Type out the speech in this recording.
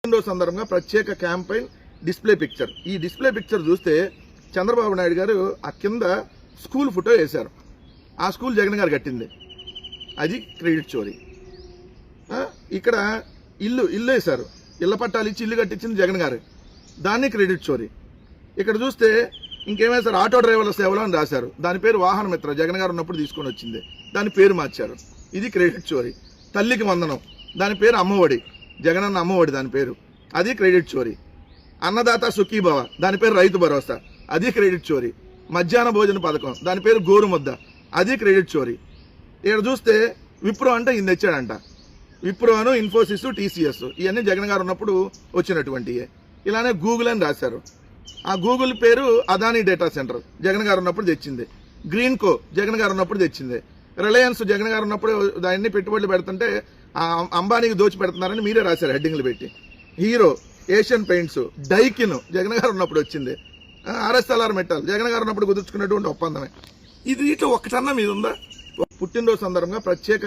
పుట్టినరోజు సందర్భంగా ప్రత్యేక క్యాంపెయిన్ డిస్ప్లే పిక్చర్. ఈ డిస్ప్లే పిక్చర్ చూస్తే చంద్రబాబు నాయుడు గారు ఆ కింద స్కూల్ ఫోటో వేశారు. ఆ స్కూల్ జగన్ గారు కట్టింది, అది క్రెడిట్ చోరీ. ఇక్కడ ఇల్లు వేశారు, ఇళ్ల పట్టాలు ఇచ్చి ఇల్లు కట్టించింది జగన్ గారు, దాన్ని క్రెడిట్ చోరీ. ఇక్కడ చూస్తే ఇంకేమేసారు, ఆటో డ్రైవర్ల సేవలు అని రాశారు, దాని పేరు వాహన మిత్ర, జగన్ గారు ఉన్నప్పుడు తీసుకొని వచ్చింది, దాని పేరు మార్చారు, ఇది క్రెడిట్ చోరీ. తల్లికి వందనం, దాని పేరు అమ్మఒడి, జగనన్న అమ్మఒడి దాని పేరు, అది క్రెడిట్ చోరీ. అన్నదాత సుఖీభవ, దాని పేరు రైతు భరోసా, అది క్రెడిట్ చోరీ. మధ్యాహ్న భోజన పథకం, దాని పేరు గోరుముద్ద, అది క్రెడిట్ చోరీ. ఇక్కడ చూస్తే విప్రో అంటే ఈయన తెచ్చాడంట, విప్రోను, ఇన్ఫోసిస్, టీసీఎస్ ఇవన్నీ జగన్ గారు ఉన్నప్పుడు వచ్చినటువంటివి. ఇలానే గూగుల్ అని రాశారు, ఆ గూగుల్ పేరు అదానీ డేటా సెంటర్, జగన్ గారు ఉన్నప్పుడు తెచ్చింది. గ్రీన్ కో జగన్ గారు ఉన్నప్పుడు తెచ్చింది. రిలయన్స్ జగన్ గారు ఉన్నప్పుడు దాన్ని పెట్టుబడులు పెడుతుంటే అంబానీకి దోచి పెడుతున్నారని మీరే రాశారు హెడ్డింగ్లు పెట్టి. Hero, Asian paints, Daikin Jagan గారు ఉన్నప్పుడు వచ్చింది. ఆర్ఎస్ఎల్ఆర్ మెటల్ జగన్ గారు ఉన్నప్పుడు కుదుర్చుకున్నటువంటి ఒప్పందమే. ఇది ఇట్లా ఒక్కటన్నా మీద ఉందా? పుట్టినరోజు సందర్భంగా ప్రత్యేక